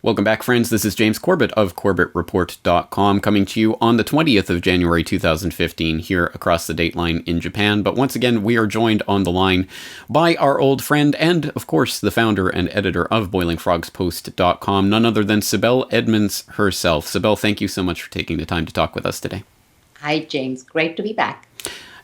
Welcome back, friends. This is James Corbett of CorbettReport.com coming to you on the 20th of January 2015 here across the dateline in Japan. But once again, we are joined on the line by our old friend and, of course, the founder and editor of BoilingFrogsPost.com, none other than Sibel Edmonds herself. Sibel, thank you so much for taking the time to talk with us today. Hi, James. Great to be back.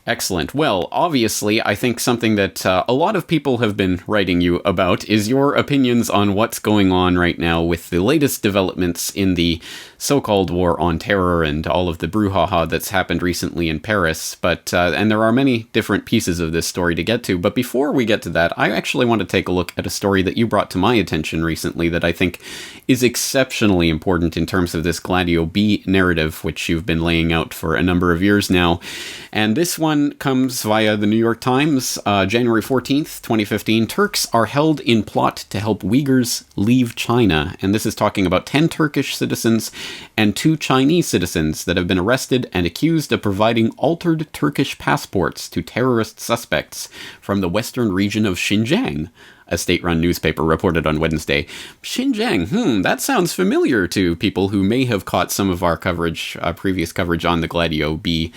Excellent. Well, obviously, I think something that a lot of people have been writing you about is your opinions on what's going on right now with the latest developments in the so-called war on terror and all of the brouhaha that's happened recently in Paris. But and there are many different pieces of this story to get to. But before we get to that, I actually want to take a look at a story that you brought to my attention recently that I think is exceptionally important in terms of this Gladio B narrative, which you've been laying out for a number of years now. And this one comes via the New York Times, January 14th, 2015. Turks are held in plot to help Uyghurs leave China. And this is talking about 10 Turkish citizens and 2 Chinese citizens that have been arrested and accused of providing altered Turkish passports to terrorist suspects from the western region of Xinjiang, a state-run newspaper reported on Wednesday. Xinjiang, that sounds familiar to people who may have caught some of our coverage, previous coverage on the Gladio B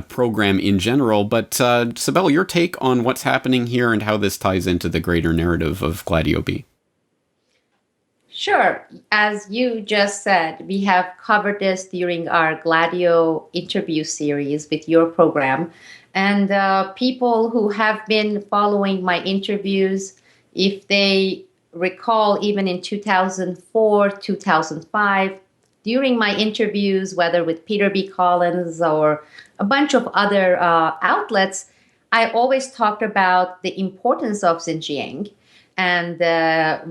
program in general. But Sibel, your take on what's happening here and how this ties into the greater narrative of Gladio B. Sure. As you just said, we have covered this during our Gladio interview series with your program. And people who have been following my interviews, if they recall, even in 2004, 2005, during my interviews, whether with Peter B. Collins or a bunch of other outlets, I always talked about the importance of Xinjiang and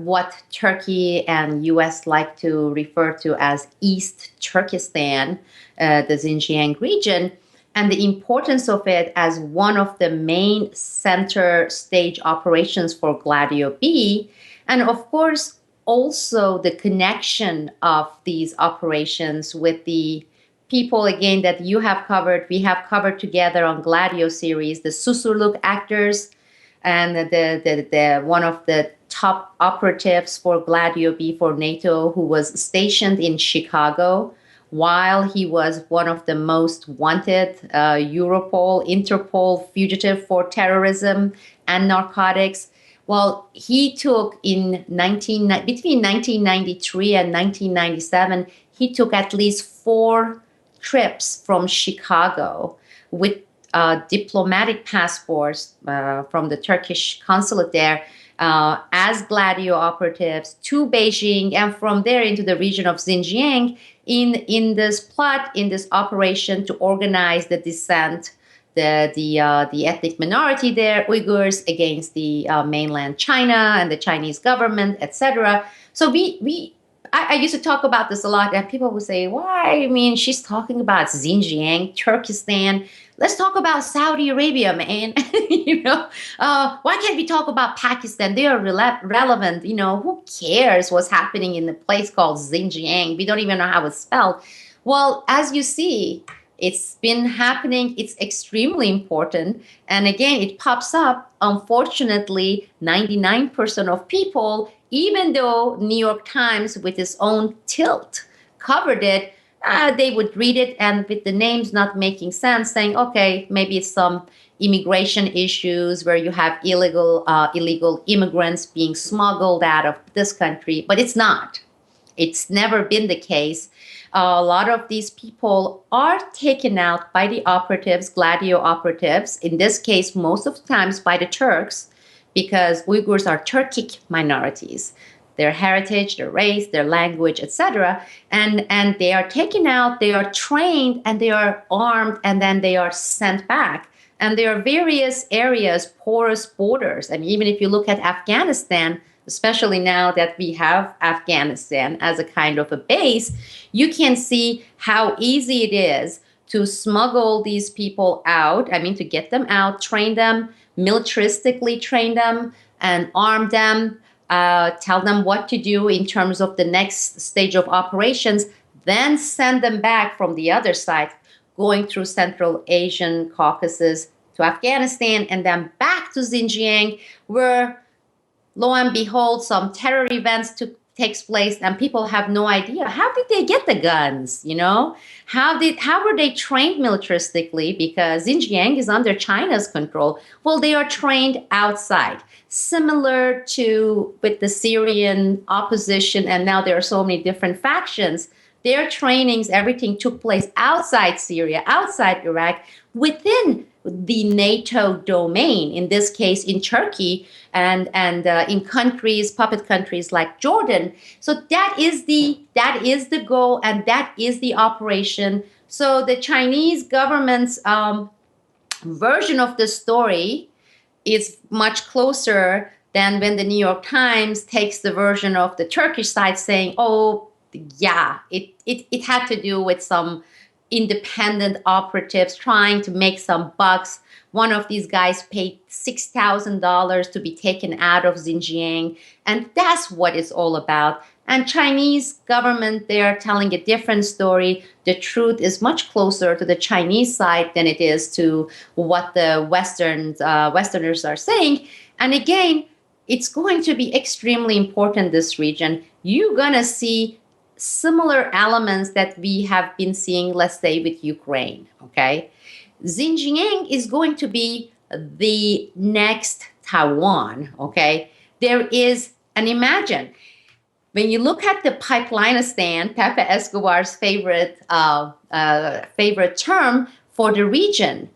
what Turkey and U.S. like to refer to as East Turkestan, the Xinjiang region, and the importance of it as one of the main center stage operations for Gladio B. And of course, also the connection of these operations with the people, again, that you have covered, we have covered together on Gladio series, the Susurluk actors, and the one of the top operatives for Gladio B for NATO, who was stationed in Chicago while he was one of the most wanted Europol, Interpol fugitive for terrorism and narcotics. Well, he took between 1993 and 1997, he took at least 4 trips from Chicago with diplomatic passports from the Turkish consulate there as Gladio operatives to Beijing, and from there into the region of Xinjiang in this plot, in this operation to organize the dissent, the ethnic minority there, Uyghurs, against the mainland China and the Chinese government, etc. So I used to talk about this a lot, and people would say, why? I mean, she's talking about Xinjiang, Turkestan. Let's talk about Saudi Arabia, man. Why can't we talk about Pakistan? They are relevant. Who cares what's happening in the place called Xinjiang? We don't even know how it's spelled. Well, as you see, it's been happening. It's extremely important. And again, it pops up. Unfortunately, 99% of people, even though New York Times, with its own tilt, covered it, they would read it, and with the names not making sense, saying, okay, maybe it's some immigration issues where you have illegal immigrants being smuggled out of this country. But it's not. It's never been the case. A lot of these people are taken out by the operatives, Gladio operatives, in this case, most of the times by the Turks, because Uyghurs are Turkic minorities. Their heritage, their race, their language, etc. And they are taken out, they are trained, and they are armed, and then they are sent back. And there are various areas, porous borders. I mean, even if you look at Afghanistan, especially now that we have Afghanistan as a kind of a base, you can see how easy it is to smuggle these people out. I mean, to get them out, train them, militaristically train them, and arm them, tell them what to do in terms of the next stage of operations, then send them back from the other side, going through Central Asian Caucasus to Afghanistan, and then back to Xinjiang, where, lo and behold, some terror events took takes place and people have no idea how did they get the guns, how were they trained militaristically, because Xinjiang is under China's control. Well, they are trained outside, similar to with the Syrian opposition, and now there are so many different factions. Their trainings, everything took place outside Syria, outside Iraq, within the NATO domain, in this case in Turkey, and in countries, puppet countries like Jordan. So that is the goal, and that is the operation. So the Chinese government's version of the story is much closer than when the New York Times takes the version of the Turkish side, saying, oh, yeah, it had to do with some independent operatives trying to make some bucks. One of these guys paid $6,000 to be taken out of Xinjiang. And that's what it's all about. And Chinese government, they're telling a different story. The truth is much closer to the Chinese side than it is to what the Westerners are saying. And again, it's going to be extremely important, this region. You're going to see similar elements that we have been seeing, let's say, with Ukraine, okay? Xinjiang is going to be the next Taiwan, okay? There is, and imagine, when you look at the Pipelineistan, Pepe Escobar's favorite term for the region,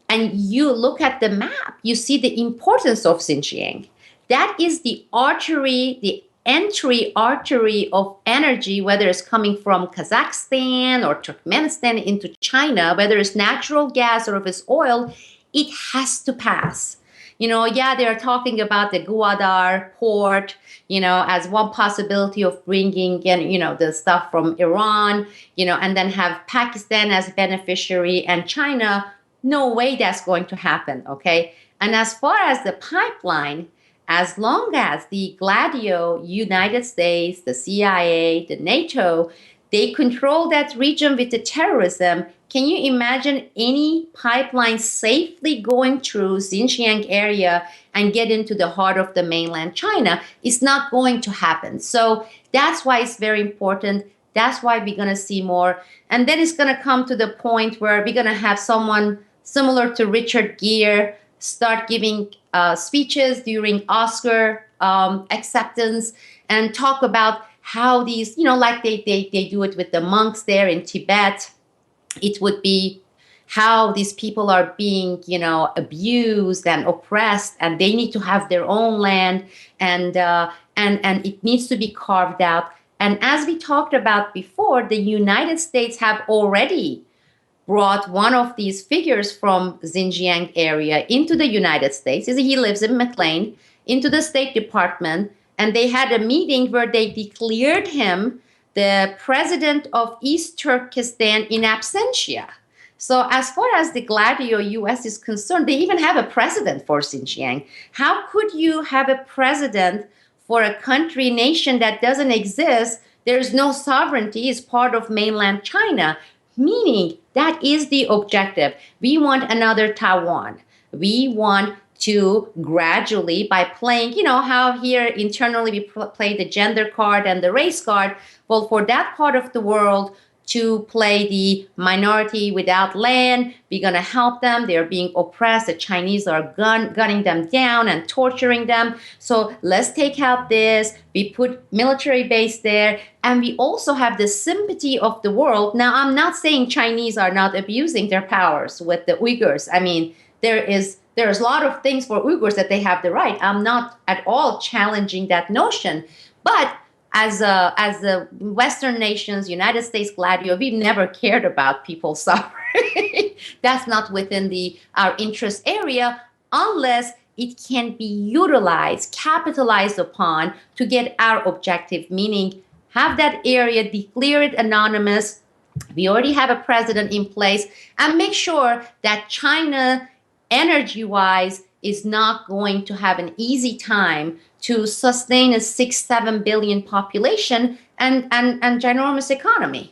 and you look at the map, you see the importance of Xinjiang. That is the artery, the entry artery of energy, whether it's coming from Kazakhstan or Turkmenistan into China, whether it's natural gas or if it's oil, it has to pass. They're talking about the Gwadar port, as one possibility of bringing in, the stuff from Iran, and then have Pakistan as beneficiary and China. No way that's going to happen, okay? And as far as the pipeline, as long as the Gladio, United States, the CIA, the NATO, they control that region with the terrorism, can you imagine any pipeline safely going through Xinjiang area and get into the heart of the mainland China? It's not going to happen. So that's why it's very important. That's why we're going to see more. And then it's going to come to the point where we're going to have someone similar to Richard Gere start giving speeches during Oscar acceptance and talk about how these, like they do it with the monks there in Tibet. It would be how these people are being, abused and oppressed, and they need to have their own land, and it needs to be carved out. And as we talked about before, the United States have already brought one of these figures from Xinjiang area into the United States. He lives in McLean, into the State Department, and they had a meeting where they declared him the president of East Turkestan in absentia. So as far as the Gladio U.S. is concerned, they even have a president for Xinjiang. How could you have a president for a country, nation that doesn't exist? There's no sovereignty, it's part of mainland China. Meaning that is the objective. We want another Taiwan. We want to gradually, by playing, how here internally we play the gender card and the race card. Well, for that part of the world to play the minority without land, we're going to help them. They're being oppressed. The Chinese are gunning them down and torturing them. So let's take out this. We put military base there. And we also have the sympathy of the world. Now, I'm not saying Chinese are not abusing their powers with the Uyghurs. I mean, there's a lot of things for Uyghurs that they have the right. I'm not at all challenging that notion. But as the Western nations, United States, Gladio, we've never cared about people suffering. That's not within our interest area unless it can be utilized, capitalized upon to get our objective, meaning have that area, declare it anonymous. We already have a president in place, and make sure that China, energy-wise, is not going to have an easy time to sustain a 6-7 billion population and ginormous economy.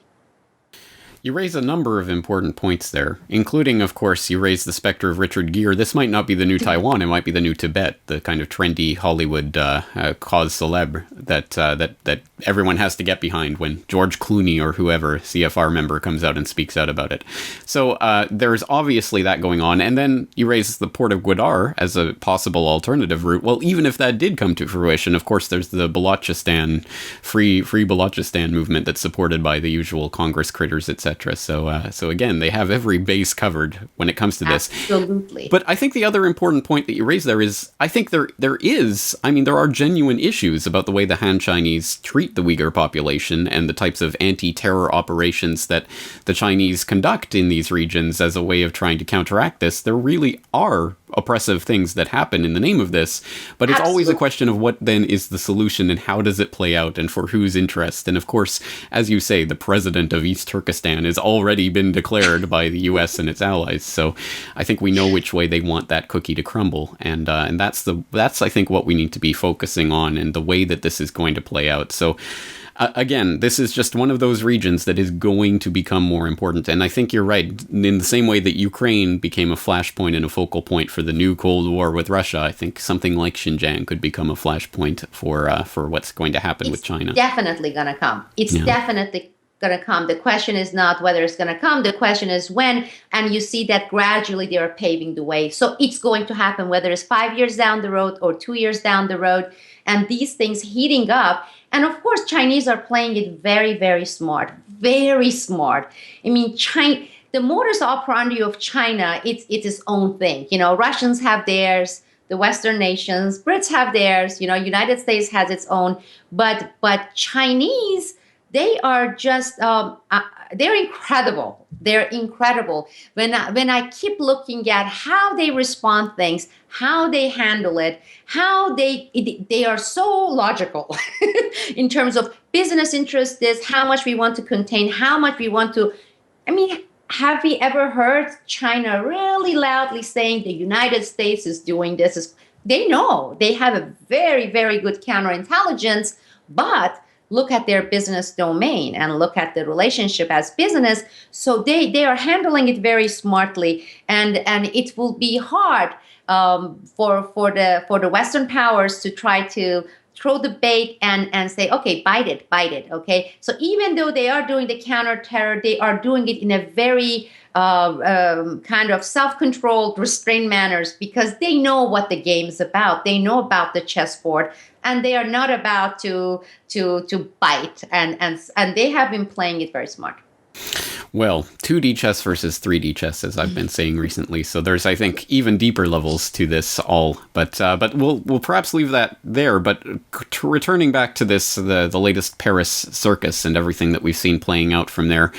You raise a number of important points there, including, of course, you raise the specter of Richard Gere. This might not be the new Taiwan; it might be the new Tibet, the kind of trendy Hollywood cause célèbre that everyone has to get behind when George Clooney or whoever CFR member comes out and speaks out about it. So there's obviously that going on, and then you raise the port of Gwadar as a possible alternative route. Well, even if that did come to fruition, of course, there's the Balochistan, free Balochistan movement that's supported by the usual Congress critters, etc. So again, they have every base covered when it comes to this. Absolutely. But I think the other important point that you raised there is, I think there are genuine issues about the way the Han Chinese treat the Uyghur population and the types of anti-terror operations that the Chinese conduct in these regions as a way of trying to counteract this. There really are oppressive things that happen in the name of this, but it's always a question of what then is the solution and how does it play out and for whose interest. And of course, as you say, the president of East Turkestan has already been declared by the US and its allies. So I think we know which way they want that cookie to crumble, and that's I think what we need to be focusing on and the way that this is going to play out. So again, this is just one of those regions that is going to become more important. And I think you're right. In the same way that Ukraine became a flashpoint and a focal point for the new Cold War with Russia, I think something like Xinjiang could become a flashpoint for what's going to happen with China. Definitely going to come. It's definitely going to come. The question is not whether it's going to come. The question is when. And you see that gradually they are paving the way. So it's going to happen, whether it's 5 years down the road or 2 years down the road. And these things heating up. And of course, Chinese are playing it very, very smart, very smart. I mean, the modus operandi of China, it's its own thing. You know, Russians have theirs, the Western nations, Brits have theirs, you know, United States has its own. But Chinese, they are just, they're incredible. They're incredible. When I keep looking at how they respond things, how they handle it, how they are so logical in terms of business interests, this, how much we want to contain, how much we want to, I mean, have we ever heard China really loudly saying the United States is doing this? They know. They have a very, very good counterintelligence, but look at their business domain and look at the relationship as business. So they are handling it very smartly, and it will be hard for the Western powers to try to throw the bait and say, okay, bite it, okay? So even though they are doing the counter-terror, they are doing it in a very kind of self-controlled, restrained manners, because they know what the game is about. They know about the chessboard, and they are not about to bite. And they have been playing it very smart. Well, 2D chess versus 3D chess, as I've been saying recently. So there's, I think, even deeper levels to this all. But we'll perhaps leave that there. But returning back to this, the latest Paris circus and everything that we've seen playing out from there,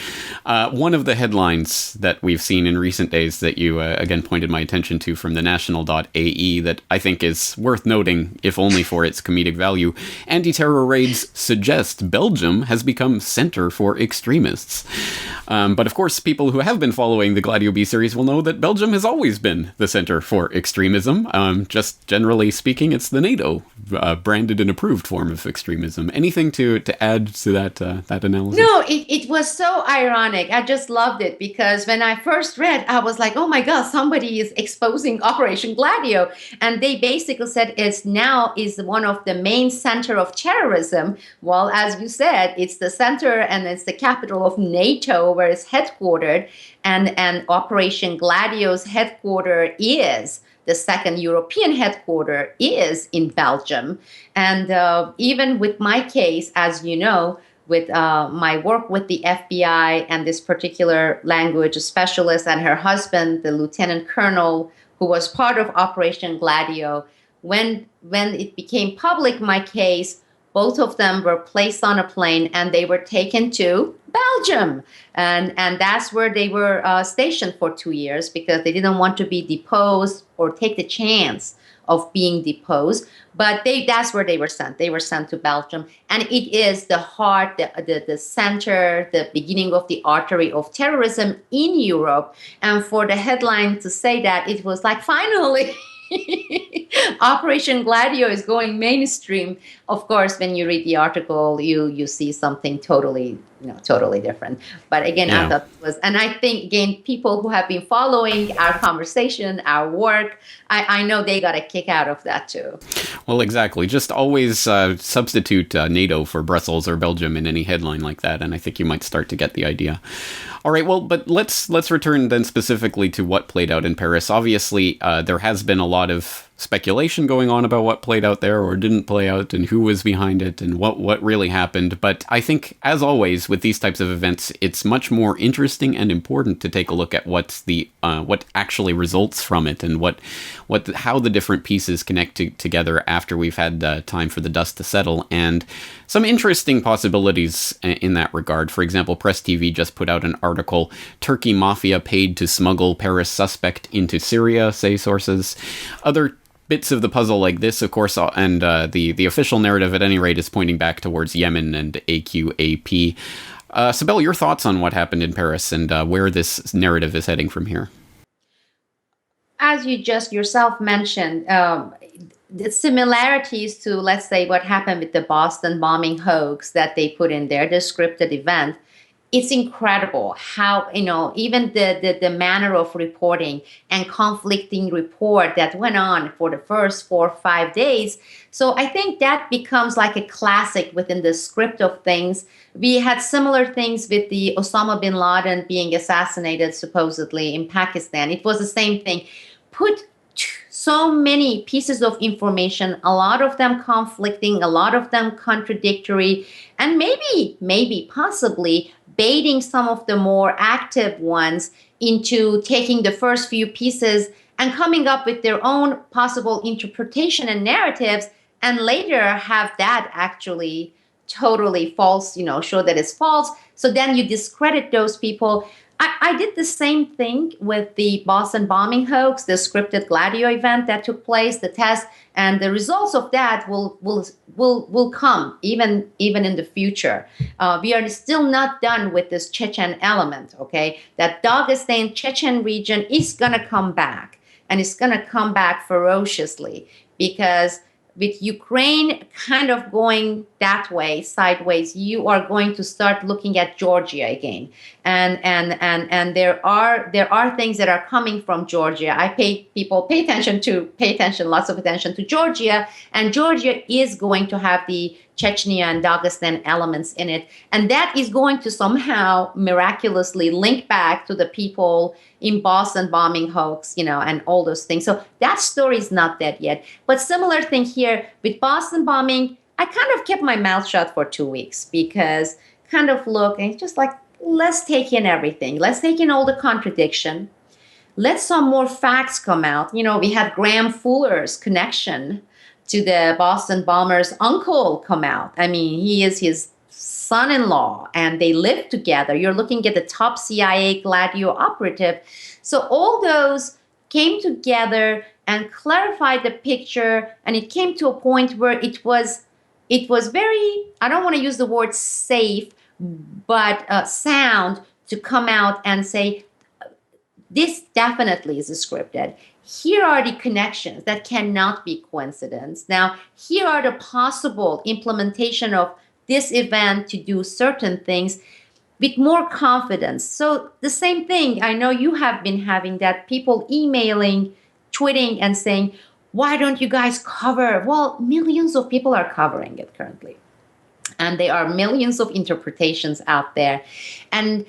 one of the headlines that we've seen in recent days that you again pointed my attention to from the national.ae that I think is worth noting, if only for its comedic value: anti-terror raids suggest Belgium has become center for extremists. But of course, people who have been following the Gladio B series will know that Belgium has always been the center for extremism. Just generally speaking, it's the NATO branded and approved form of extremism. Anything to add to that analysis? No, it was so ironic. I just loved it because when I first read, I was like, oh my God, somebody is exposing Operation Gladio. And they basically said it's now is one of the main center of terrorism. Well, as you said, it's the center and it's the capital of NATO where it's headquartered. And Operation Gladio's headquarter is the second European headquarter is in Belgium. And even with my case, as you know, with my work with the FBI and this particular language specialist and her husband, the lieutenant colonel who was part of Operation Gladio, when it became public, my case, both of them were placed on a plane and they were taken to Belgium. And that's where they were stationed for 2 years because they didn't want to be deposed or take the chance of being deposed. But that's where they were sent. They were sent to Belgium. And it is the heart, the center, the beginning of the artery of terrorism in Europe. And for the headline to say that, it was like, finally, Operation Gladio is going mainstream. Of course, when you read the article, you see something totally totally different. But again, I Yeah. thought it was, and I think again, people who have been following our conversation, our work, I know they got a kick out of that too. Well, exactly. Just always substitute NATO for Brussels or Belgium in any headline like that, and I think you might start to get the idea. All right, well, but let's return then specifically to what played out in Paris. Obviously, there has been a lot of speculation going on about what played out there or didn't play out, and who was behind it, and what really happened. But I think, as always with these types of events, it's much more interesting and important to take a look at what actually results from it, and how the different pieces connect together after we've had time for the dust to settle, and some interesting possibilities in that regard. For example, Press TV just put out an article, Turkey Mafia Paid to Smuggle Paris Suspect into Syria, say sources. Other bits of the puzzle like this, of course, and the official narrative at any rate is pointing back towards Yemen and AQAP. Sibel, your thoughts on what happened in Paris and where this narrative is heading from here? As you just yourself mentioned, the similarities to, let's say, what happened with the Boston bombing hoax that they put in there, the scripted event. It's incredible how, even the manner of reporting and conflicting report that went on for the first 4 or 5 days. So I think that becomes like a classic within the script of things. We had similar things with the Osama bin Laden being assassinated supposedly in Pakistan. It was the same thing. Put so many pieces of information, a lot of them conflicting, a lot of them contradictory, and maybe possibly baiting some of the more active ones into taking the first few pieces and coming up with their own possible interpretation and narratives, and later have that actually totally false, show that it's false. So then you discredit those people. I did the same thing with the Boston bombing hoax, the scripted Gladio event that took place, the test, and the results of that will come even in the future. We are still not done with this Chechen element. Okay, that Dagestan Chechen region is gonna come back, and it's gonna come back ferociously, because with Ukraine kind of going that way, sideways, you are going to start looking at Georgia again, and there are things that are coming from Georgia. Pay attention, lots of attention to Georgia, and Georgia is going to have the Chechnya and Dagestan elements in it, and that is going to somehow miraculously link back to the people in Boston bombing hoax, and all those things. So that story is not dead yet. But similar thing here with Boston bombing, I kind of kept my mouth shut for 2 weeks, because kind of look, and it's just like, let's take in everything. Let's take in all the contradiction. Let some more facts come out. We had Graham Fuller's connection to the Boston bomber's uncle come out. I mean, he is his son-in-law, and they live together. You're looking at the top CIA Gladio operative. So all those came together and clarified the picture, and it came to a point where it was very, I don't want to use the word safe, but sound to come out and say, this definitely is scripted. Here are the connections that cannot be coincidence. Now, here are the possible implementation of this event to do certain things with more confidence. So the same thing, I know you have been having that, people emailing, tweeting, and saying, why don't you guys cover? Well, millions of people are covering it currently, and there are millions of interpretations out there. And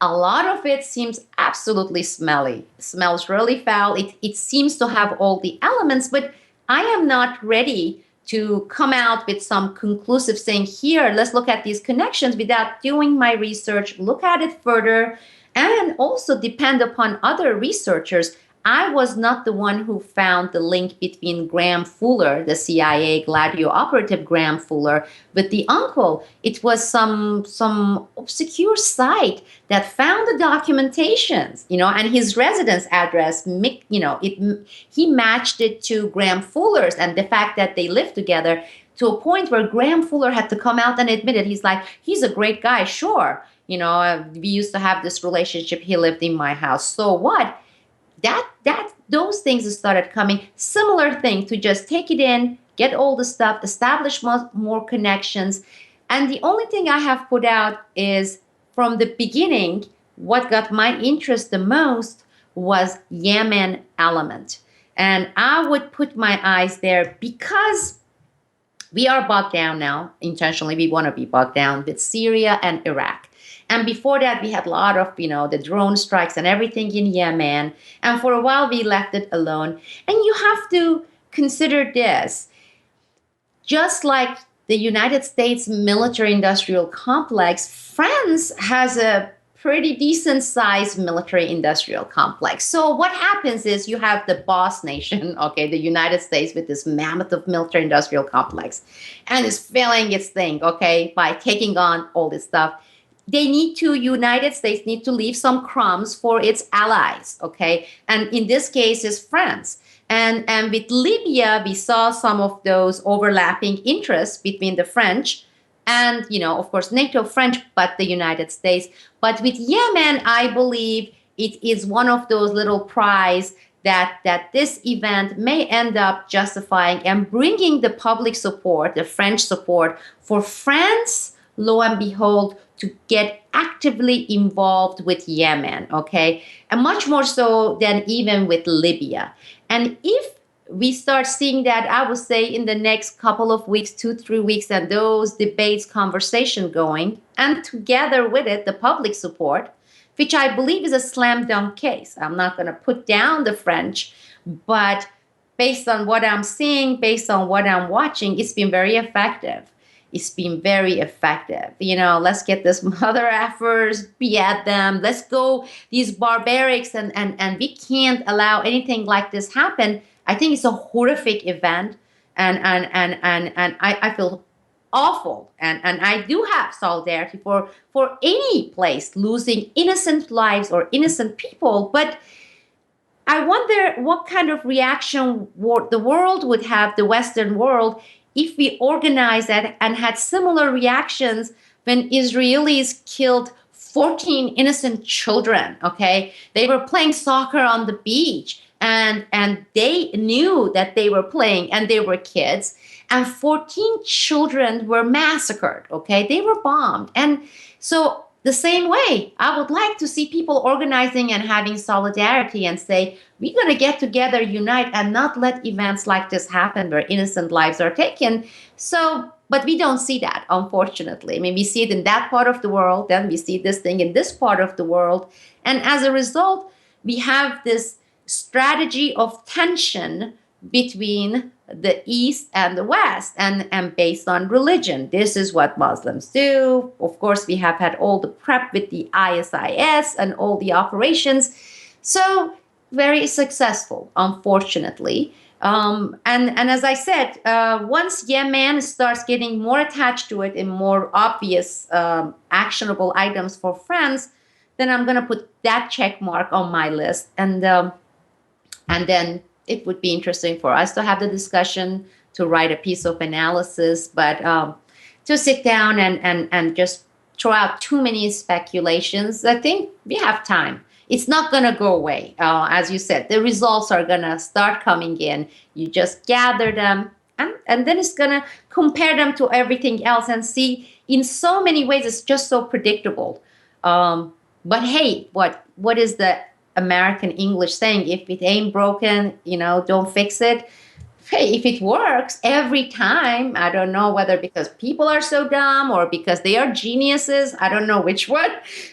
a lot of it seems absolutely smelly. It smells really foul. It seems to have all the elements, but I am not ready to come out with some conclusive saying, here, let's look at these connections, without doing my research, look at it further, and also depend upon other researchers. I was not the one who found the link between Graham Fuller, the CIA Gladio operative Graham Fuller, with the uncle. It was some obscure site that found the documentations, and his residence address, he matched it to Graham Fuller's, and the fact that they lived together, to a point where Graham Fuller had to come out and admit it. He's like, he's a great guy, sure. We used to have this relationship. He lived in my house. So what? Those things started coming. Similar thing, to just take it in, get all the stuff, establish more connections, And the only thing I have put out is from the beginning, what got my interest the most was Yemen element. And I would put my eyes there because we are bogged down now. Intentionally, we want to be bogged down with Syria and Iraq. And before that, we had a lot of, the drone strikes and everything in Yemen. And for a while, we left it alone. And you have to consider this. Just like the United States military-industrial complex, France has a pretty decent-sized military-industrial complex. So what happens is you have the boss nation, okay, the United States with this mammoth of military-industrial complex, and is failing its thing, okay, by taking on all this stuff. United States need to leave some crumbs for its allies, okay? And in this case is France. And with Libya, we saw some of those overlapping interests between the French and, of course, NATO French, but the United States. But with Yemen, I believe it is one of those little pries that this event may end up justifying and bringing the public support, the French support for France, lo and behold, to get actively involved with Yemen, okay? And much more so than even with Libya. And if we start seeing that, I would say in the next couple of weeks, 2-3 weeks, and those debates, conversation going, and together with it, the public support, which I believe is a slam dunk case. I'm not going to put down the French, but based on what I'm seeing, based on what I'm watching, it's been very effective. It's been very effective. Let's get this mother effers, be at them. Let's go, these barbarics, and we can't allow anything like this happen. I think it's a horrific event, and I feel awful, and I do have solidarity for any place losing innocent lives or innocent people. But I wonder what kind of reaction the world would have, the Western world, if we organized that and had similar reactions when Israelis killed 14 innocent children, okay? They were playing soccer on the beach, and they knew that they were playing, and they were kids, and 14 children were massacred, okay? They were bombed. And so the same way, I would like to see people organizing and having solidarity and say, we're going to get together, unite, and not let events like this happen where innocent lives are taken. But we don't see that, unfortunately. I mean, we see it in that part of the world, then we see this thing in this part of the world. And as a result, we have this strategy of tension between the East and the West, and based on religion. This is what Muslims do. Of course, we have had all the prep with the ISIS and all the operations. So very successful, unfortunately. And as I said, once Yemen starts getting more attached to it in more obvious actionable items for France, then I'm going to put that check mark on my list. And then it would be interesting for us to have the discussion, to write a piece of analysis, but to sit down and just throw out too many speculations. I think we have time. It's not going to go away. As you said, the results are going to start coming in. You just gather them, and then it's going to compare them to everything else and see, in so many ways, it's just so predictable. But hey, what is the American English saying? If it ain't broken, don't fix it. Hey, if it works every time, I don't know whether because people are so dumb or because they are geniuses, I don't know which one.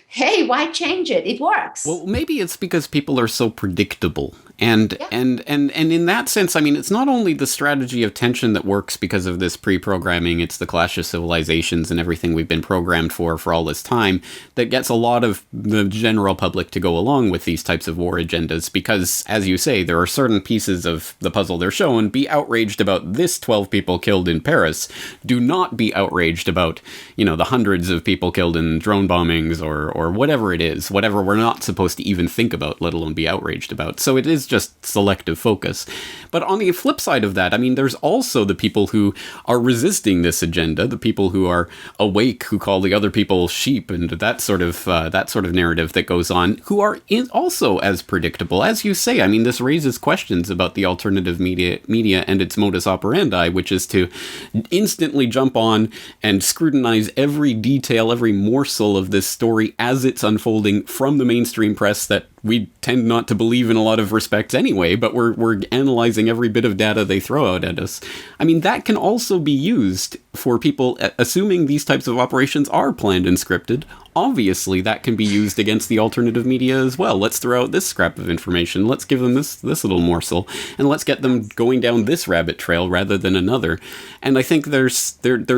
Hey, why change it? It works. Well, maybe it's because people are so predictable. And in that sense, I mean, it's not only the strategy of tension that works because of this pre-programming, it's the Clash of Civilizations and everything we've been programmed for all this time that gets a lot of the general public to go along with these types of war agendas because, as you say, there are certain pieces of the puzzle they're shown. Be outraged about this 12 people killed in Paris. Do not be outraged about, the hundreds of people killed in drone bombings or or whatever it is, whatever we're not supposed to even think about, let alone be outraged about. So it is just selective focus. But on the flip side of that, I mean, there's also the people who are resisting this agenda, the people who are awake, who call the other people sheep, and that sort of narrative that goes on, who are also as predictable. As you say, I mean, this raises questions about the alternative media and its modus operandi, which is to instantly jump on and scrutinize every detail, every morsel of this story as it's unfolding from the mainstream press that we tend not to believe in a lot of respects anyway, but we're analyzing every bit of data they throw out at us. I mean, that can also be used for people, assuming these types of operations are planned and scripted. Obviously, that can be used against the alternative media as well. Let's throw out this scrap of information. Let's give them this little morsel, and let's get them going down this rabbit trail rather than another. And I think there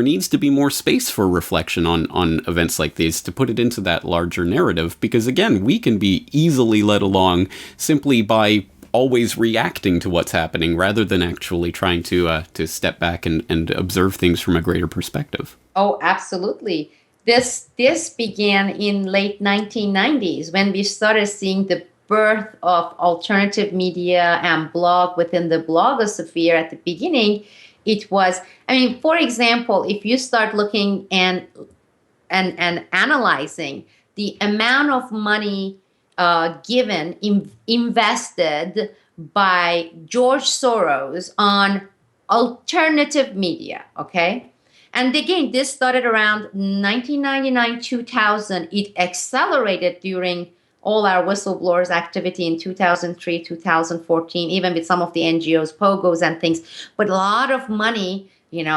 needs to be more space for reflection on events like these to put it into that larger narrative. Because again, we can be easily led along simply by always reacting to what's happening rather than actually trying to step back and observe things from a greater perspective. Oh, absolutely. This began in late 1990s when we started seeing the birth of alternative media and blog within the blogosphere. At the beginning, it was, I mean, for example, if you start looking and analyzing the amount of money invested by George Soros on alternative media, okay? And again, this started around 1999, 2000. It accelerated during all our whistleblowers activity in 2003, 2014, even with some of the NGOs, POGOs and things. But a lot of money,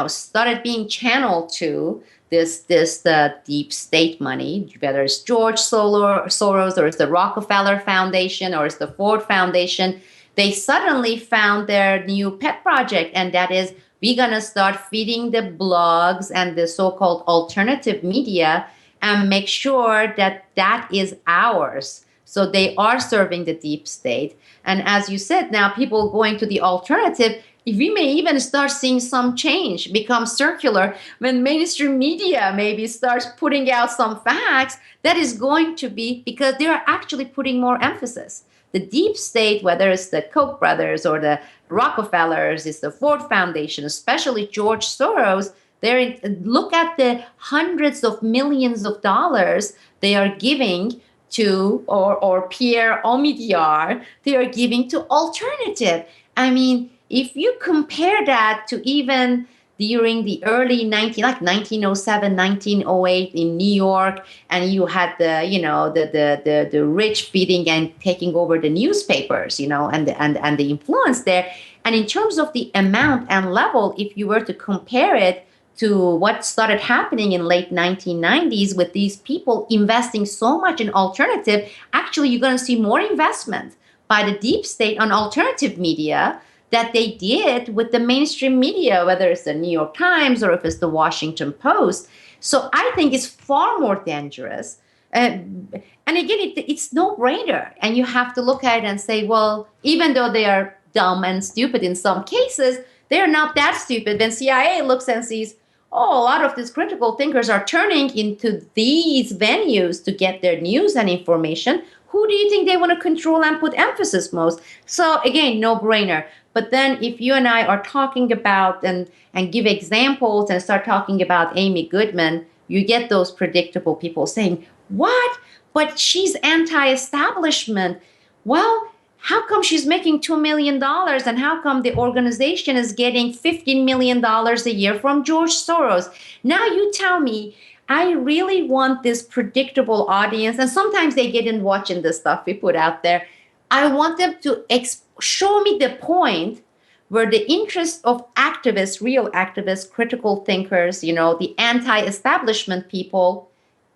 started being channeled to the deep state money, whether it's George Soros or it's the Rockefeller Foundation or it's the Ford Foundation. They suddenly found their new pet project, and that is, we're going to start feeding the blogs and the so-called alternative media and make sure that that is ours. So they are serving the deep state. And as you said, now people going to the alternative, we may even start seeing some change become circular when mainstream media maybe starts putting out some facts. That is going to be because they are actually putting more emphasis. The deep state, whether it's the Koch brothers or the Rockefellers, it's the Ford Foundation, especially George Soros, look at the hundreds of millions of dollars they are giving to, or Pierre Omidyar, they are giving to alternative. I mean, if you compare that to even during the early 1907, 1908 in New York, and you had the rich feeding and taking over the newspapers, and the influence there. And in terms of the amount and level, if you were to compare it to what started happening in late 1990s with these people investing so much in alternative, actually you're going to see more investment by the deep state on alternative media that they did with the mainstream media, whether it's the New York Times or if it's the Washington Post. So I think it's far more dangerous. And again, it's no-brainer. And you have to look at it and say, well, even though they are dumb and stupid in some cases, they're not that stupid. Then CIA looks and sees, oh, a lot of these critical thinkers are turning into these venues to get their news and information. Who do you think they want to control and put emphasis most? So again, no-brainer. But then if you and I are talking about and give examples and start talking about Amy Goodman, you get those predictable people saying, what? But she's anti-establishment. Well, how come she's making $2 million? And how come the organization is getting $15 million a year from George Soros? Now you tell me, I really want this predictable audience. And sometimes they get in watching the stuff we put out there. I want them to show me the point where the interest of activists, real activists, critical thinkers, the anti-establishment people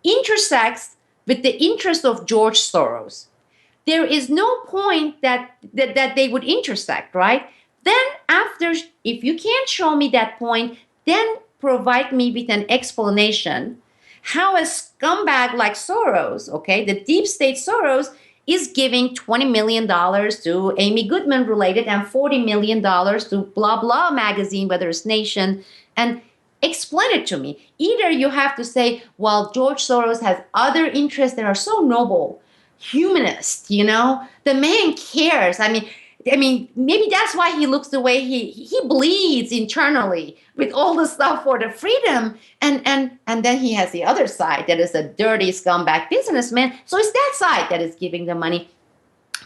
intersects with the interest of George Soros. There is no point that they would intersect, right? Then after, if you can't show me that point, then provide me with an explanation how a scumbag like Soros, okay, the deep state Soros, is giving $20 million to Amy Goodman related and $40 million to blah, blah magazine, whether it's Nation. And Explain it to me. Either you have to say, well, George Soros has other interests that are so noble, humanist, the man cares. I mean, maybe that's why he looks the way he bleeds internally with all the stuff for the freedom, and then he has the other side that is a dirty scumbag businessman. So it's that side that is giving the money.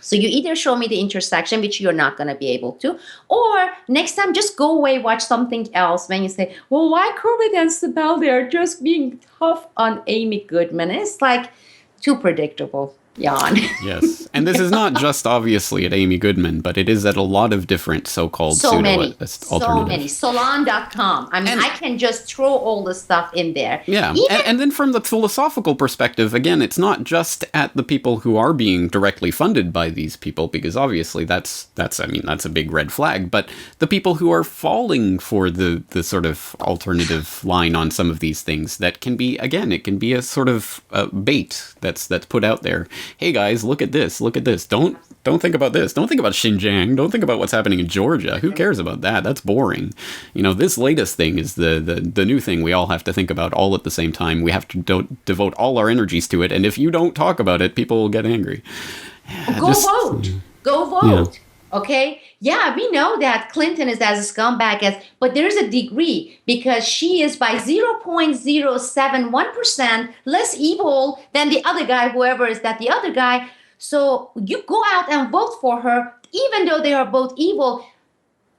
So you either show me the intersection, which you're not going to be able to, or next time just go away, watch something else. When you say, well, why Corbett and Sibel, they're just being tough on Amy Goodman. It's like too predictable. Yawn. Yes. And this is not just obviously at Amy Goodman, but it is at a lot of different so-called So many. alternatives. Salon.com. I can just throw all the stuff in there. Yeah. And then from the philosophical perspective, again, it's not just at the people who are being directly funded by these people, because obviously that's a big red flag, but the people who are falling for the sort of alternative line on some of these things, that can be, again, it can be a sort of bait that's put out there. Hey guys, look at this. Don't think about this. Don't think about Xinjiang. Don't think about what's happening in Georgia. Who cares about that? That's boring. This latest thing is the new thing we all have to think about all at the same time. We have to devote all our energies to it. And if you don't talk about it, people will get angry. Go vote. Yeah. Okay? Yeah, we know that Clinton is as a scumbag but there's a degree, because she is by 0.071% less evil than the other guy, whoever is that the other guy. So you go out and vote for her, even though they are both evil.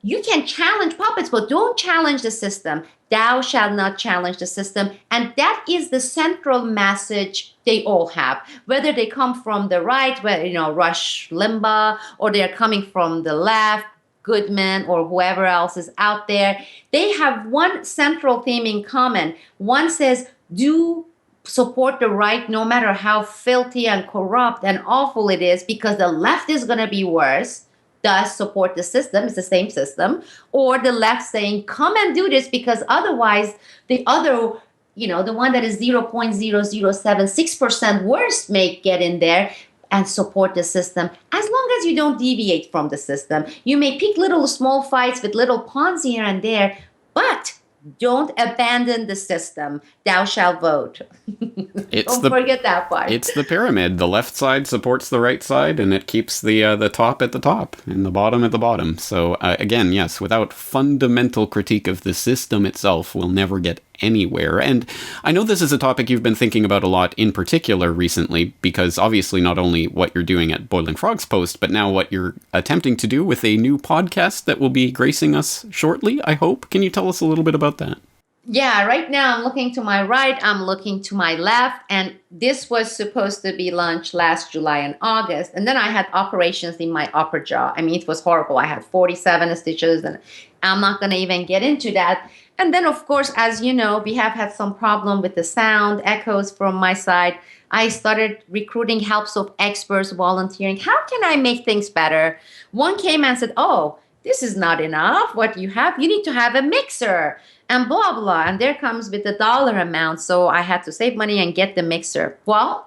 You can challenge puppets, but don't challenge the system. Thou shalt not challenge the system. And that is the central message they all have. Whether they come from the right, Rush Limbaugh, or they're coming from the left, Goodman, or whoever else is out there, they have one central theme in common. One says, do support the right no matter how filthy and corrupt and awful it is, because the left is going to be worse. Does support the system, it's the same system, or the left saying, come and do this, because otherwise the other, the one that is 0.0076% worse may get in there and support the system. As long as you don't deviate from the system, you may pick little small fights with little pawns here and there, but don't abandon the system. Thou shalt vote. Don't forget that part. It's the pyramid. The left side supports the right side, and it keeps the top at the top and the bottom at the bottom. So again, yes, without fundamental critique of the system itself, we'll never get anywhere. And I know this is a topic you've been thinking about a lot in particular recently, because obviously not only what you're doing at Boiling Frogs Post, but now what you're attempting to do with a new podcast that will be gracing us shortly, I hope. Can you tell us a little bit about that? Yeah, right now I'm looking to my right, I'm looking to my left, and this was supposed to be launched last July and August. And then I had operations in my upper jaw. It was horrible. I had 47 stitches, and I'm not going to even get into that. And then, of course, as you know, we have had some problem with the sound, echoes from my side. I started recruiting helps of experts, volunteering. How can I make things better? One came and said, oh, this is not enough. What you have, you need to have a mixer and blah, blah. And there comes with the dollar amount. So I had to save money and get the mixer. Well,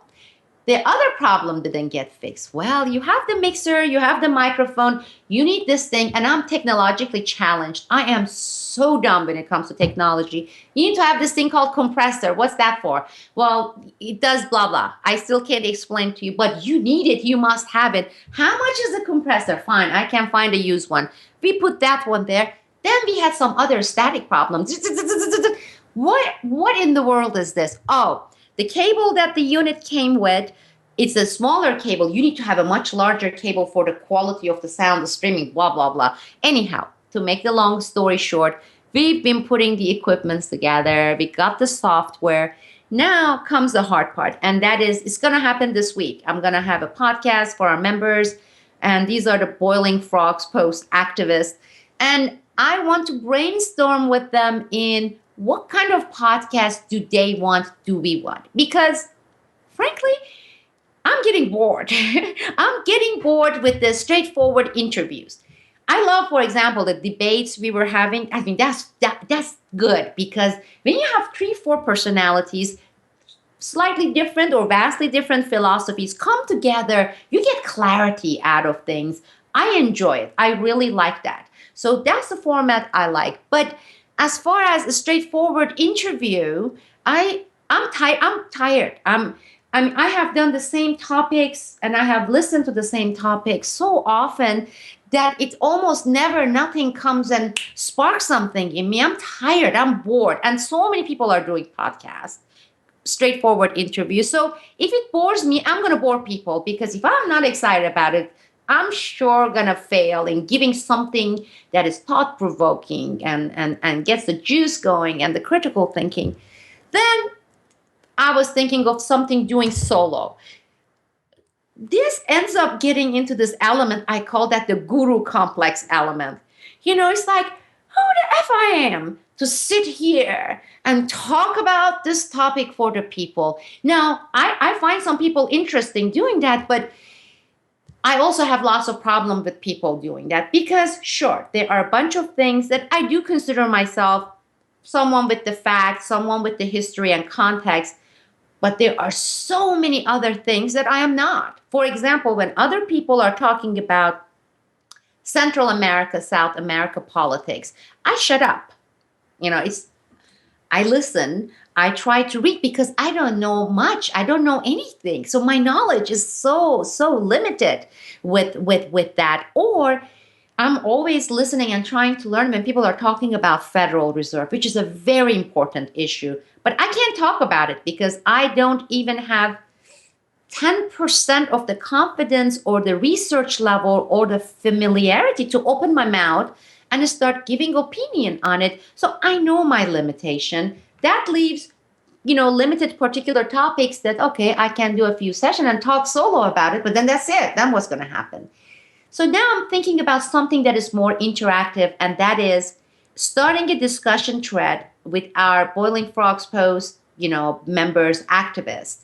the other problem didn't get fixed. Well, you have the mixer, you have the microphone, you need this thing, and I'm technologically challenged. I am so dumb when it comes to technology. You need to have this thing called compressor. What's that for? Well, it does blah, blah. I still can't explain to you, but you need it. You must have it. How much is a compressor? Fine, I can find a used one. We put that one there. Then we had some other static problems. What in the world is this? Oh, the cable that the unit came with, it's a smaller cable. You need to have a much larger cable for the quality of the sound, the streaming, blah, blah, blah. Anyhow, to make the long story short, we've been putting the equipments together. We got the software. Now comes the hard part, and that is, it's going to happen this week. I'm going to have a podcast for our members, and these are the Boiling Frogs Post activists. And I want to brainstorm with them in what kind of podcast do they want, do we want? Because, frankly, I'm getting bored. I'm getting bored with the straightforward interviews. I love, for example, the debates we were having. That's good, because when you have 3-4 personalities, slightly different or vastly different philosophies come together, you get clarity out of things. I enjoy it. I really like that. So that's the format I like. But as far as a straightforward interview, I'm tired. I mean, I have done the same topics and I have listened to the same topics so often that it almost never nothing comes and sparks something in me. I'm tired. I'm bored. And so many people are doing podcasts, straightforward interviews. So if it bores me, I'm going to bore people, because if I'm not excited about it, I'm sure going to fail in giving something that is thought provoking and gets the juice going and the critical thinking. Then I was thinking of something doing solo. This ends up getting into this element. I call that the guru complex element. It's like, who the F I am to sit here and talk about this topic for the people. Now, I find some people interesting doing that, but I also have lots of problem with people doing that, because sure, there are a bunch of things that I do consider myself someone with the facts, someone with the history and context, but there are so many other things that I am not. For example, when other people are talking about Central America, South America politics, I shut up. I listen, I try to read, because I don't know much. I don't know anything. So my knowledge is so limited with that. Or I'm always listening and trying to learn when people are talking about Federal Reserve, which is a very important issue. But I can't talk about it because I don't even have 10% of the confidence or the research level or the familiarity to open my mouth and start giving opinion on it. So I know my limitation. That leaves, limited particular topics that, okay, I can do a few sessions and talk solo about it, but then that's it. Then what's going to happen? So now I'm thinking about something that is more interactive, and that is starting a discussion thread with our Boiling Frogs Post, members, activists,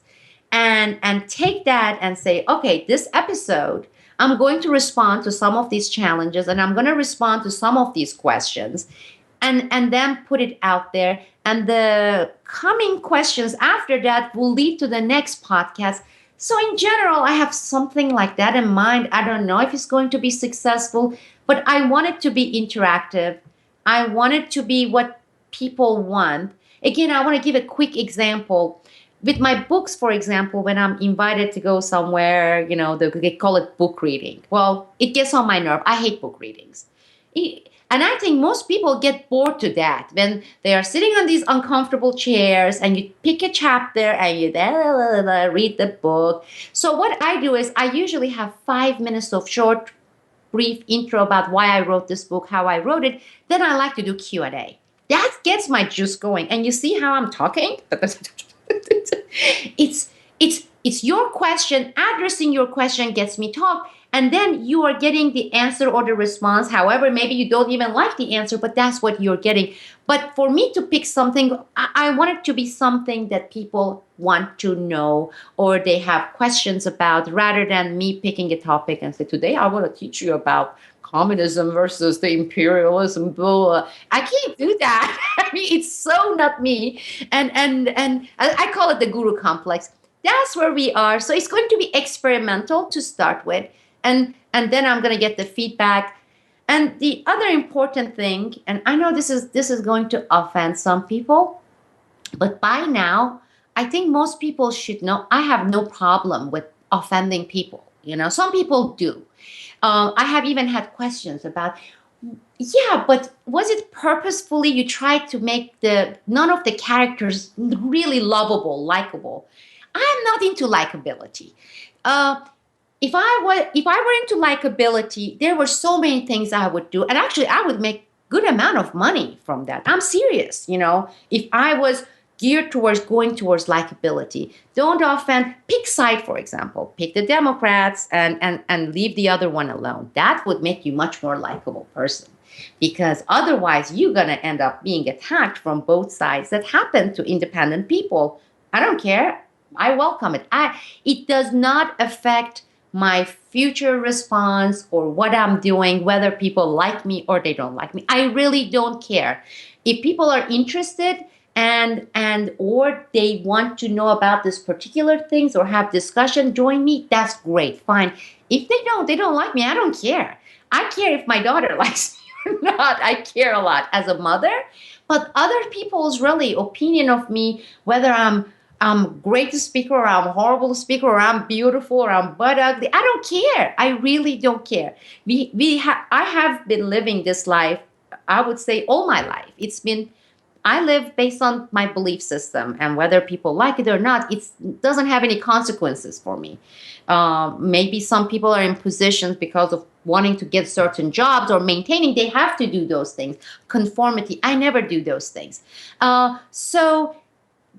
and take that and say, okay, this episode, I'm going to respond to some of these challenges, and I'm going to respond to some of these questions, and then put it out there. And the coming questions after that will lead to the next podcast. So in general, I have something like that in mind. I don't know if it's going to be successful, but I want it to be interactive. I want it to be what people want. Again, I want to give a quick example. With my books, for example, when I'm invited to go somewhere, they call it book reading. Well, it gets on my nerve. I hate book readings. And I think most people get bored to death when they are sitting on these uncomfortable chairs and you pick a chapter and you read the book. So what I do is I usually have 5 minutes of short, brief intro about why I wrote this book, how I wrote it. Then I like to do Q&A. That gets my juice going. And you see how I'm talking? It's your question. Addressing your question gets me talk. And then you are getting the answer or the response. However, maybe you don't even like the answer, but that's what you're getting. But for me to pick something, I want it to be something that people want to know or they have questions about, rather than me picking a topic and say, today I want to teach you about communism versus the imperialism. Blah. I can't do that. I mean, it's so not me. And I call it the guru complex. That's where we are. So it's going to be experimental to start with. And then I'm going to get the feedback. And the other important thing, and I know this is going to offend some people, but by now, I think most people should know I have no problem with offending people. Some people do. I have even had questions about, yeah, but was it purposefully you tried to make none of the characters really lovable, likable? I'm not into likability. If I were into likability, there were so many things I would do. And actually, I would make good amount of money from that. I'm serious, if I was geared towards going towards likability. Don't offend. Pick side, for example. Pick the Democrats and leave the other one alone. That would make you much more likable person. Because otherwise, you're going to end up being attacked from both sides. That happened to independent people. I don't care. I welcome it. It does not affect my future response or what I'm doing, whether people like me or they don't like me. I really don't care. If people are interested and or they want to know about this particular things or have discussion, join me, that's great, fine. If they don't like me, I don't care. I care if my daughter likes me or not. I care a lot as a mother. But other people's really opinion of me, whether I'm a great speaker or I'm a horrible speaker or I'm beautiful or I'm butt ugly, I don't care. I really don't care. I have been living this life, I would say, all my life. I live based on my belief system, and whether people like it or not, it doesn't have any consequences for me. Maybe some people are in positions because of wanting to get certain jobs or maintaining, they have to do those things. Conformity, I never do those things. So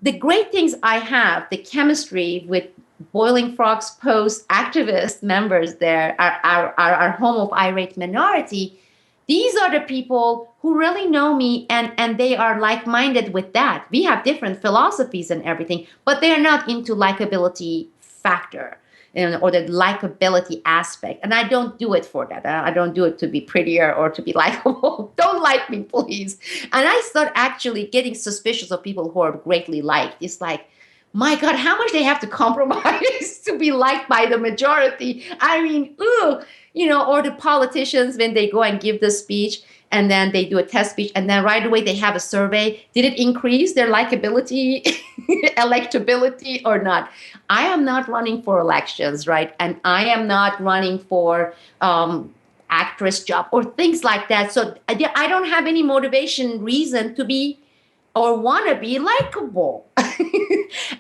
the great things I have, the chemistry with Boiling Frogs Post activist members there, our home of irate minority, these are the people who really know me, and they are like-minded with that. We have different philosophies and everything, but they are not into likability factor, or the likability aspect. And I don't do it for that. I don't do it to be prettier or to be likable. Don't like me, please. And I start actually getting suspicious of people who are greatly liked. It's like, my God, how much they have to compromise to be liked by the majority. I mean, or the politicians when they go and give the speech and then they do a test speech and then right away they have a survey. Did it increase their likability, electability or not? I am not running for elections, right? And I am not running for actress job or things like that. So I don't have any motivation, reason to be or want to be likable.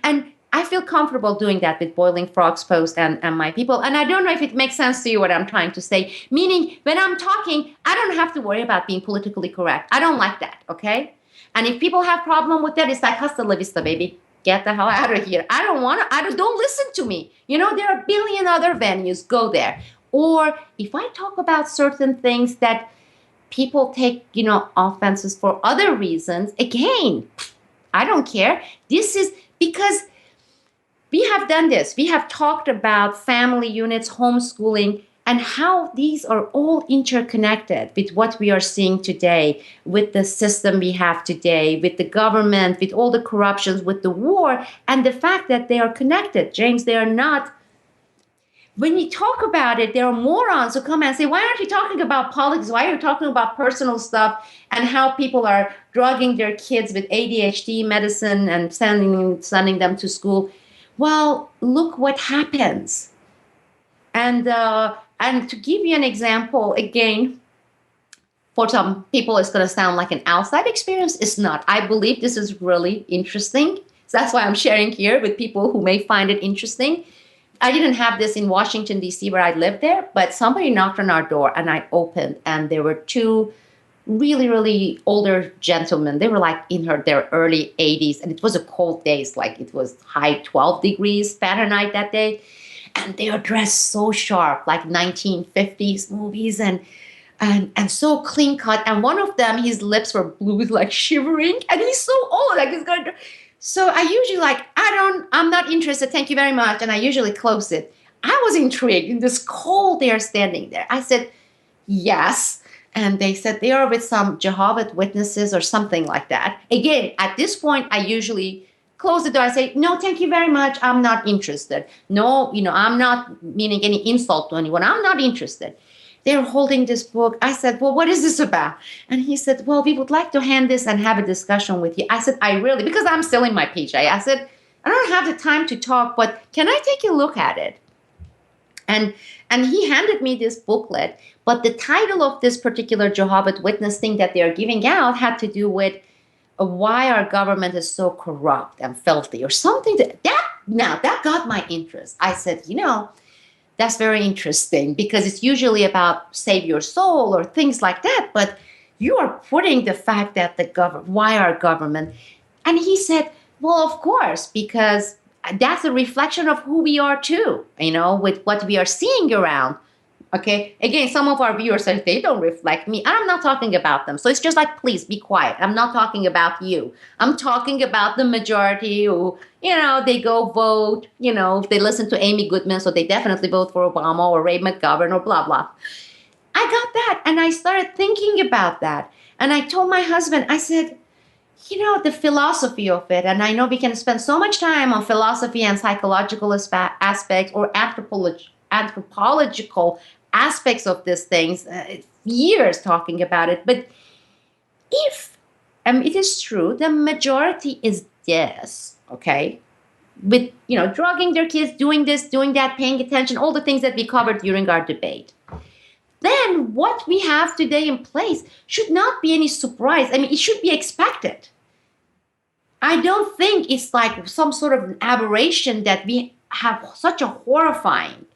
And I feel comfortable doing that with Boiling Frogs Post and my people. And I don't know if it makes sense to you what I'm trying to say. Meaning, when I'm talking, I don't have to worry about being politically correct. I don't like that, okay? And if people have problem with that, it's like, hasta la vista, baby. Get the hell out of here. I don't want to, don't listen to me. There are a billion other venues. Go there. Or if I talk about certain things that people take, offenses for other reasons, again, I don't care. This is because we have done this. We have talked about family units, homeschooling, and how these are all interconnected with what we are seeing today, with the system we have today, with the government, with all the corruptions, with the war, and the fact that they are connected. James, they are not. When you talk about it, there are morons who come and say, why aren't you talking about politics? Why are you talking about personal stuff and how people are drugging their kids with ADHD medicine and sending them to school? Well, look what happens. And to give you an example, again, for some people, it's going to sound like an outside experience. It's not. I believe this is really interesting. So that's why I'm sharing here with people who may find it interesting. I didn't have this in Washington, D.C., where I lived there, but somebody knocked on our door and I opened, and there were two really, really older gentlemen. They were like in their early 80s, and it was a cold day. It's like it was high 12 degrees Fahrenheit that day. And they are dressed so sharp, like 1950s movies, and so clean cut. And one of them, his lips were blue, like shivering, and he's so old, like he's going to. So I usually I'm not interested, thank you very much. And I usually close it. I was intrigued in this cold, they are standing there. I said, yes. And they said they are with some Jehovah's Witnesses or something like that. Again, at this point, I usually close the door. I say, no, thank you very much. I'm not interested. No, I'm not meaning any insult to anyone. I'm not interested. They're holding this book. I said, well, what is this about? And he said, well, we would like to hand this and have a discussion with you. I said, because I'm still in my PJ. I said, I don't have the time to talk, but can I take a look at it? And he handed me this booklet, but the title of this particular Jehovah's Witness thing that they're giving out had to do with why our government is so corrupt and filthy or something. That got my interest. I said, that's very interesting, because it's usually about save your soul or things like that. But you are putting the fact that why our government? And he said, well, of course, because that's a reflection of who we are too, with what we are seeing around. Okay. Again, some of our viewers say they don't reflect me. I'm not talking about them. So it's just like, please be quiet. I'm not talking about you. I'm talking about the majority who, they go vote, if they listen to Amy Goodman, so they definitely vote for Obama or Ray McGovern or blah, blah. I got that. And I started thinking about that. And I told my husband, I said, the philosophy of it. And I know we can spend so much time on philosophy and psychological aspects or anthropological aspects of these things, years talking about it. But if it is true, the majority is this, okay? With, drugging their kids, doing this, doing that, paying attention, all the things that we covered during our debate. Then what we have today in place should not be any surprise. I mean, it should be expected. I don't think it's like some sort of an aberration that we have such a horrifying,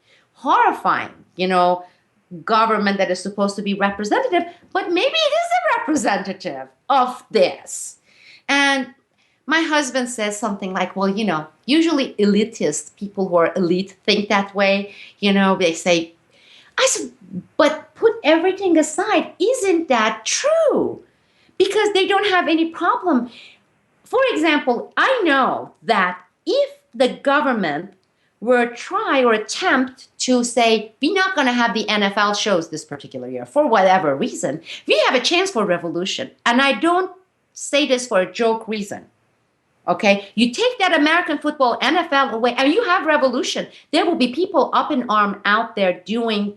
government that is supposed to be representative, but maybe it is a representative of this. And my husband says something like, well, usually elitist people who are elite think that way. They say, I said, but put everything aside, isn't that true? Because they don't have any problem. For example, I know that if the government were try or attempt to say, we're not going to have the NFL shows this particular year for whatever reason, we have a chance for revolution. And I don't say this for a joke reason. Okay, you take that American football, NFL away, and you have revolution. There will be people up in arms out there doing,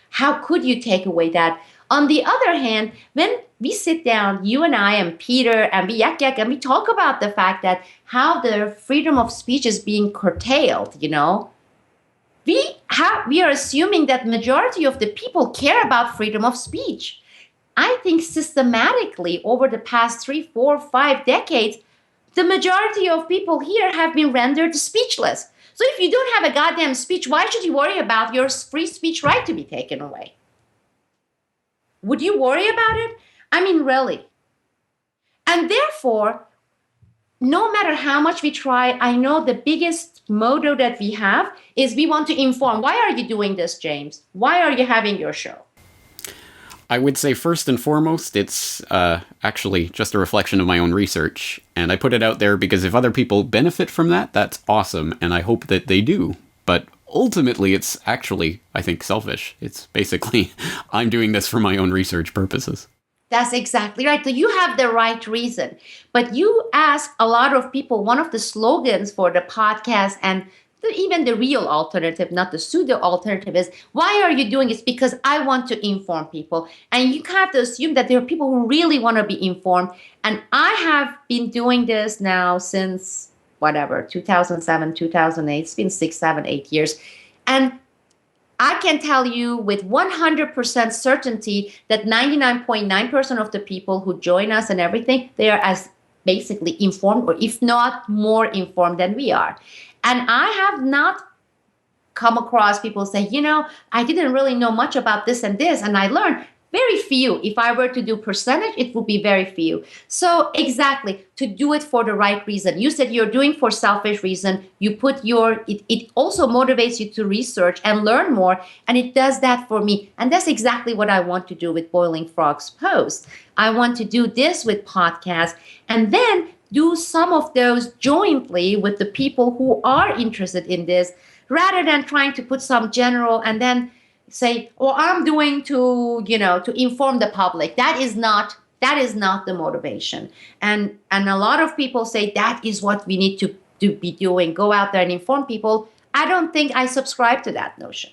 how could you take away that? On the other hand, when we sit down, you and I and Peter, and we yak and we talk about the fact that how the freedom of speech is being curtailed, we are assuming that majority of the people care about freedom of speech. I think systematically over the past 3, 4, 5 decades, the majority of people here have been rendered speechless. So if you don't have a goddamn speech, why should you worry about your free speech right to be taken away? Would you worry about it? I mean, really. And therefore, no matter how much we try, I know the biggest motto that we have is we want to inform. Why are you doing this, James? Why are you having your show? I would say first and foremost, it's actually just a reflection of my own research. And I put it out there because if other people benefit from that, that's awesome. And I hope that they do. But ultimately, it's actually, I think, selfish. It's basically, I'm doing this for my own research purposes. That's exactly right. So you have the right reason. But you ask a lot of people, one of the slogans for the podcast and even the real alternative, not the pseudo alternative, is why are you doing this? Because I want to inform people. And you have to assume that there are people who really want to be informed. And I have been doing this now since 2007, 2008. It's been 6, 7, 8 years. And I can tell you with 100% certainty that 99.9% of the people who join us and everything, they are as basically informed, or if not more informed than we are. And I have not come across people say, I didn't really know much about this and this, and I learned. Very few. If I were to do percentage, it would be very few. So exactly, to do it for the right reason. You said you're doing for selfish reason. You put it also motivates you to research and learn more. And it does that for me. And that's exactly what I want to do with Boiling Frogs Post. I want to do this with podcasts and then do some of those jointly with the people who are interested in this, rather than trying to put some general and then say, I'm doing to inform the public. That is not the motivation. And a lot of people say that is what we need to be doing. Go out there and inform people. I don't think I subscribe to that notion.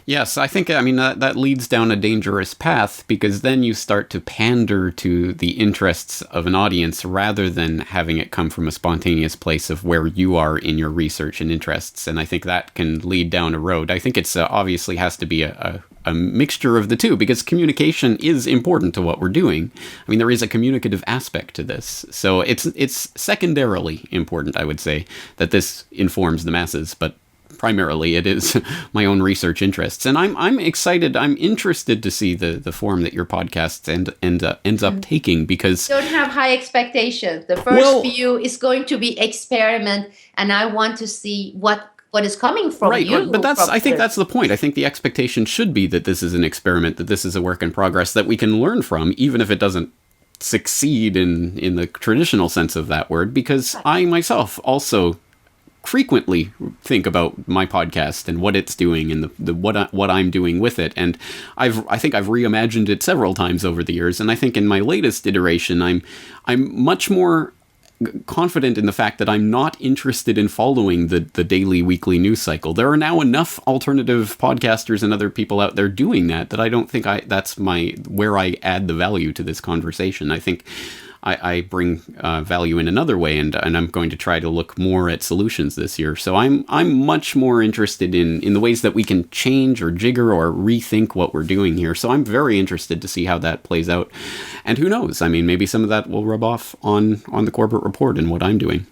Yes, I think, that leads down a dangerous path, because then you start to pander to the interests of an audience rather than having it come from a spontaneous place of where you are in your research and interests. And I think that can lead down a road. I think it's obviously has to be a mixture of the two, because communication is important to what we're doing. I mean, there is a communicative aspect to this. So it's secondarily important, I would say, that this informs the masses, but primarily it is my own research interests. And I'm excited, I'm interested to see the form that your podcast ends up taking, because don't have high expectations. The first few is going to be experiment, and I want to see what is coming from you. Right, but I think that's the point. I think the expectation should be that this is an experiment, that this is a work in progress that we can learn from, even if it doesn't succeed in the traditional sense of that word, because I myself also frequently think about my podcast and what it's doing and what I'm doing with it. And I think I've reimagined it several times over the years. And I think in my latest iteration, I'm much more confident in the fact that I'm not interested in following the daily, weekly news cycle. There are now enough alternative podcasters and other people out there doing that I don't think that's where I add the value to this conversation. I think I bring value in another way, and I'm going to try to look more at solutions this year. So I'm much more interested in the ways that we can change or jigger or rethink what we're doing here. So I'm very interested to see how that plays out. And who knows? I mean, maybe some of that will rub off on the Corbett Report and what I'm doing.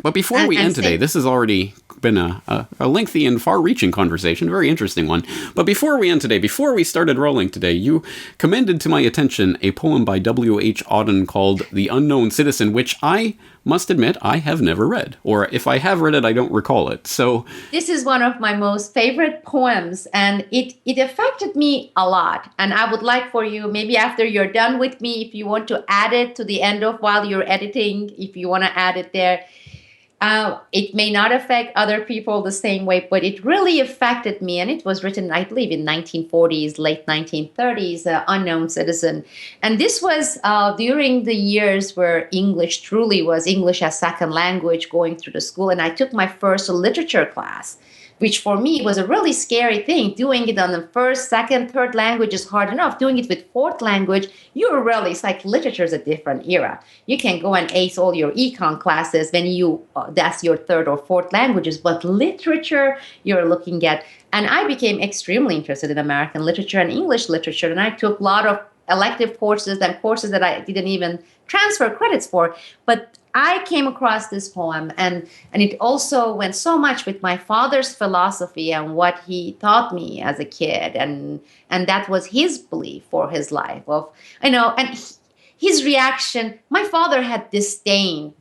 But before we end today, this has already been a lengthy and far-reaching conversation, a very interesting one. But before we end today, before we started rolling today, you commended to my attention a poem by W.H. Auden called The Unknown Citizen, which I must admit I have never read. Or if I have read it, I don't recall it. So this is one of my most favorite poems, and it affected me a lot. And I would like for you, maybe after you're done with me, if you want to add it to the end of while you're editing, if you want to add it there. It may not affect other people the same way, but it really affected me. And it was written, I believe, in 1940s, late 1930s, Unknown Citizen. And this was during the years where English truly was English as second language going through the school. And I took my first literature class, which for me was a really scary thing. Doing it on the first, second, third language is hard enough. Doing it with fourth language, it's like literature is a different era. You can go and ace all your econ classes when that's your third or fourth languages, but literature you're looking at. And I became extremely interested in American literature and English literature, and I took a lot of elective courses and courses that I didn't even transfer credits for. But I came across this poem, and it also went so much with my father's philosophy and what he taught me as a kid, and that was his belief for his life and his reaction. My father had disdain,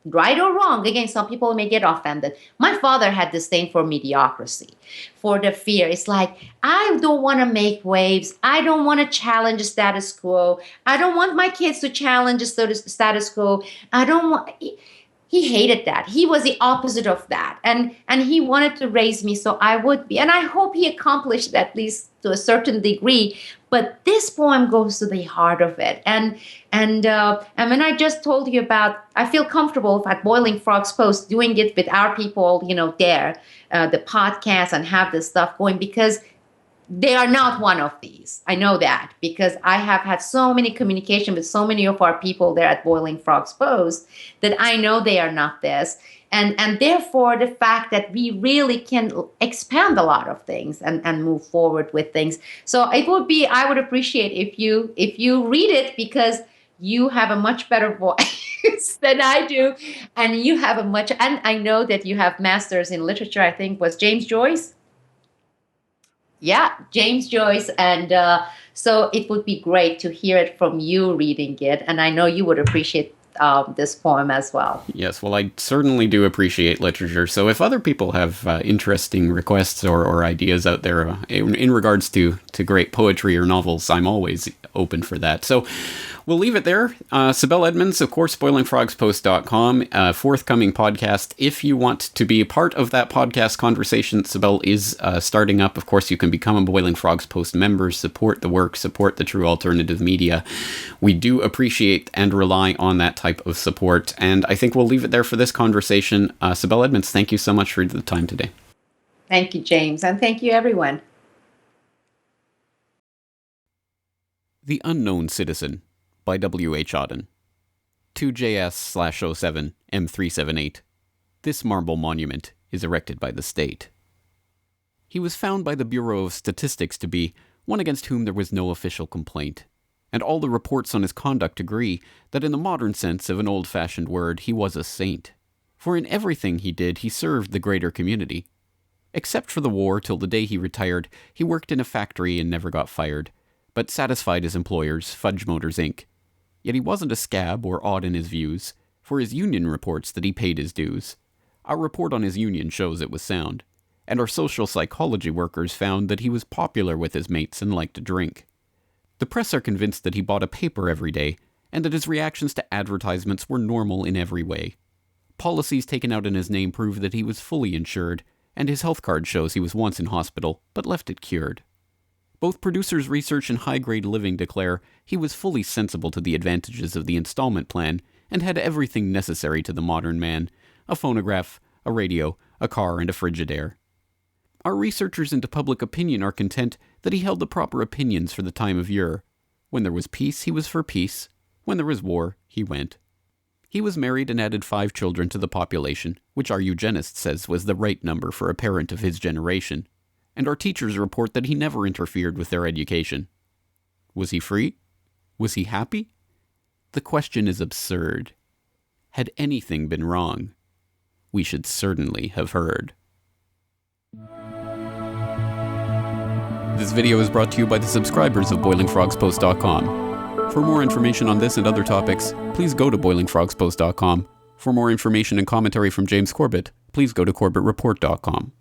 right or wrong. Again, some people may get offended. My father had disdain for mediocrity, for the fear. It's like, I don't want to make waves. I don't want to challenge the status quo. I don't want my kids to challenge the status quo. He hated that. He was the opposite of that. And he wanted to raise me so I would be. And I hope he accomplished it, at least to a certain degree. But this poem goes to the heart of it. And when I just told you about, I feel comfortable at Boiling Frogs Post doing it with our people, the podcast, and have this stuff going, because they are not one of these. I know that because I have had so many communication with so many of our people there at Boiling Frogs Post that I know they are not this. And therefore, the fact that we really can expand a lot of things and move forward with things. So I would appreciate if you read it, because you have a much better voice than I do. And I know that you have masters in literature, I think was James Joyce. Yeah, James Joyce. And so it would be great to hear it from you reading it. And I know you would appreciate this poem as well. Yes, well, I certainly do appreciate literature. So if other people have interesting requests or ideas out there in regards to great poetry or novels, I'm always open for that. So we'll leave it there. Sibel Edmonds, of course, boilingfrogspost.com, forthcoming podcast. If you want to be a part of that podcast conversation, Sibel is starting up. Of course, you can become a Boiling Frogs Post member, support the work, support the true alternative media. We do appreciate and rely on that type of support. And I think we'll leave it there for this conversation. Sibel Edmonds, thank you so much for the time today. Thank you, James. And thank you, everyone. The Unknown Citizen by W.H. Auden. 2JS/07 M378. This marble monument is erected by the state. He was found by the Bureau of Statistics to be one against whom there was no official complaint, and all the reports on his conduct agree that in the modern sense of an old-fashioned word, he was a saint. For in everything he did, he served the greater community. Except for the war, till the day he retired, he worked in a factory and never got fired, but satisfied his employers, Fudge Motors, Inc. Yet he wasn't a scab or odd in his views, for his union reports that he paid his dues. Our report on his union shows it was sound, and our social psychology workers found that he was popular with his mates and liked to drink. The press are convinced that he bought a paper every day, and that his reactions to advertisements were normal in every way. Policies taken out in his name prove that he was fully insured, and his health card shows he was once in hospital, but left it cured. Both Producers Research and High Grade Living declare he was fully sensible to the advantages of the installment plan, and had everything necessary to the modern man: a phonograph, a radio, a car, and a Frigidaire. Our researchers into public opinion are content that he held the proper opinions for the time of year. When there was peace, he was for peace. When there was war, he he went. He was married and added 5 children to the population, which our eugenist says was the right number for a parent of his generation, and our teachers report that he never interfered with their education. Was he free? Was he happy? The question is absurd. Had anything been wrong, we should certainly have heard. This video is brought to you by the subscribers of BoilingFrogsPost.com. For more information on this and other topics, please go to BoilingFrogsPost.com. For more information and commentary from James Corbett, please go to CorbettReport.com.